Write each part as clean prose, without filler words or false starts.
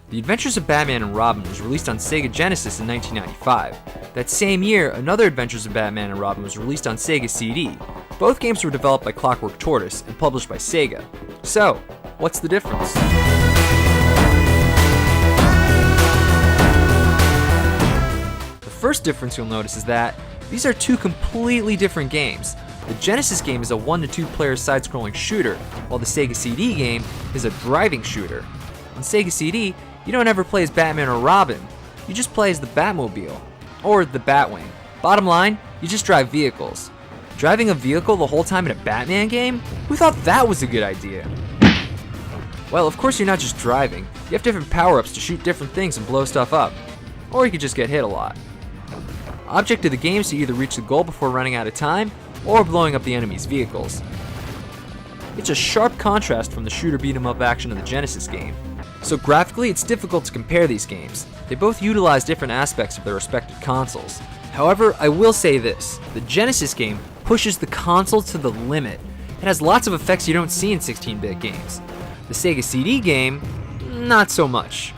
The Adventures of Batman and Robin was released on Sega Genesis in 1995. That same year, another Adventures of Batman and Robin was released on Sega CD. Both games were developed by Clockwork Tortoise and published by Sega. So, what's the difference? The first difference you'll notice is that these are two completely different games. The Genesis game is a 1 to 2 player side-scrolling shooter, while the Sega CD game is a driving shooter. On Sega CD, you don't ever play as Batman or Robin, you just play as the Batmobile, or the Batwing. Bottom line, you just drive vehicles. Driving a vehicle the whole time in a Batman game? Who thought that was a good idea? Well, of course you're not just driving, you have different power-ups to shoot different things and blow stuff up. Or you could just get hit a lot. Object of the game is to either reach the goal before running out of time, or blowing up the enemy's vehicles. It's a sharp contrast from the shooter beat-em-up action of the Genesis game. So graphically, it's difficult to compare these games. They both utilize different aspects of their respective consoles. However, I will say this, the Genesis game pushes the console to the limit. It has lots of effects you don't see in 16-bit games. The Sega CD game, not so much.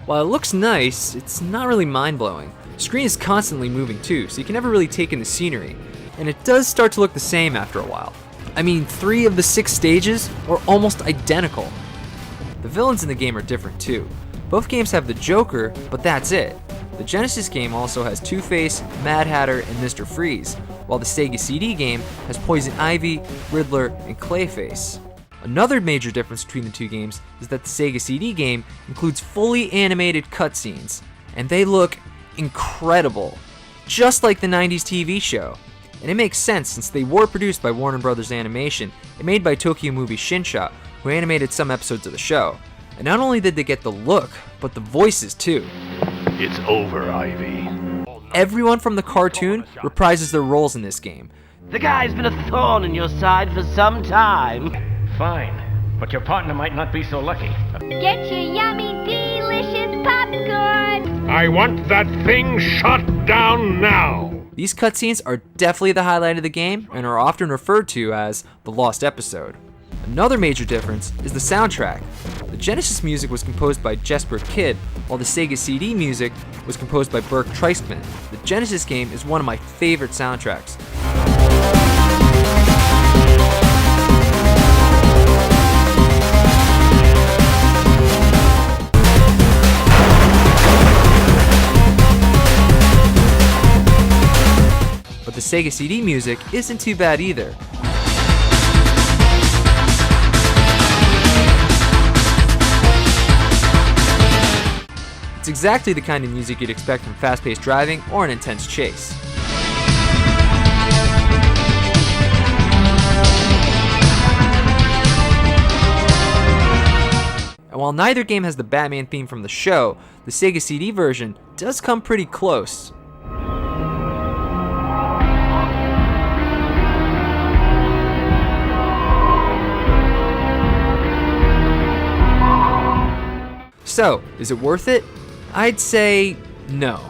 While it looks nice, it's not really mind-blowing. The screen is constantly moving too, so you can never really take in the scenery. And it does start to look the same after a while. I mean, 3 of the 6 stages are almost identical. The villains in the game are different too. Both games have the Joker, but that's it. The Genesis game also has Two-Face, Mad Hatter, and Mr. Freeze, while the Sega CD game has Poison Ivy, Riddler, and Clayface. Another major difference between the two games is that the Sega CD game includes fully animated cutscenes, and they look incredible, just like the 90s TV show. And it makes sense since they were produced by Warner Brothers Animation and made by Tokyo Movie Shinsha, who animated some episodes of the show. And not only did they get the look, but the voices too. It's over, Ivy. Everyone from the cartoon reprises their roles in this game. The guy's been a thorn in your side for some time. Fine, but your partner might not be so lucky. Get your yummy, delicious popcorn! I want that thing shot down now! These cutscenes are definitely the highlight of the game and are often referred to as the lost episode. Another major difference is the soundtrack. The Genesis music was composed by Jesper Kyd, while the Sega CD music was composed by Berk Treisman. The Genesis game is one of my favorite soundtracks. But the Sega CD music isn't too bad either. It's exactly the kind of music you'd expect from fast-paced driving or an intense chase. And while neither game has the Batman theme from the show, the Sega CD version does come pretty close. So, is it worth it? I'd say no.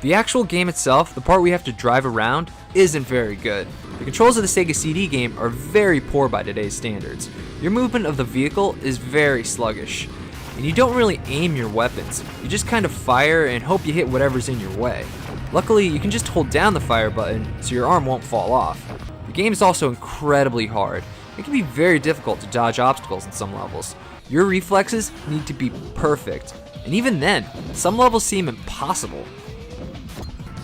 The actual game itself, the part we have to drive around, isn't very good. The controls of the Sega CD game are very poor by today's standards. Your movement of the vehicle is very sluggish, and you don't really aim your weapons. You just kind of fire and hope you hit whatever's in your way. Luckily, you can just hold down the fire button so your arm won't fall off. The game is also incredibly hard. It can be very difficult to dodge obstacles in some levels. Your reflexes need to be perfect, and even then, some levels seem impossible.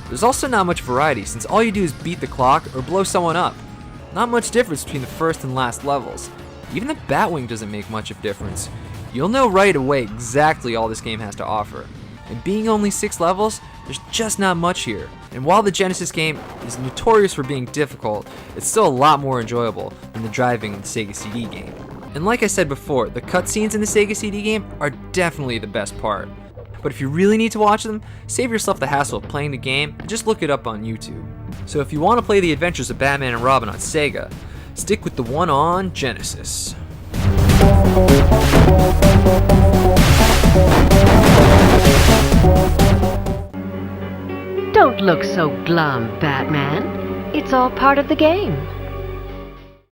There's also not much variety since all you do is beat the clock or blow someone up. Not much difference between the first and last levels. Even the Batwing doesn't make much of a difference. You'll know right away exactly all this game has to offer. And being only 6 levels, there's just not much here. And while the Genesis game is notorious for being difficult, it's still a lot more enjoyable than the driving in the Sega CD game. And like I said before, the cutscenes in the Sega CD game are definitely the best part. But if you really need to watch them, save yourself the hassle of playing the game and just look it up on YouTube. So if you want to play the Adventures of Batman and Robin on Sega, stick with the one on Genesis. Don't look so glum, Batman. It's all part of the game.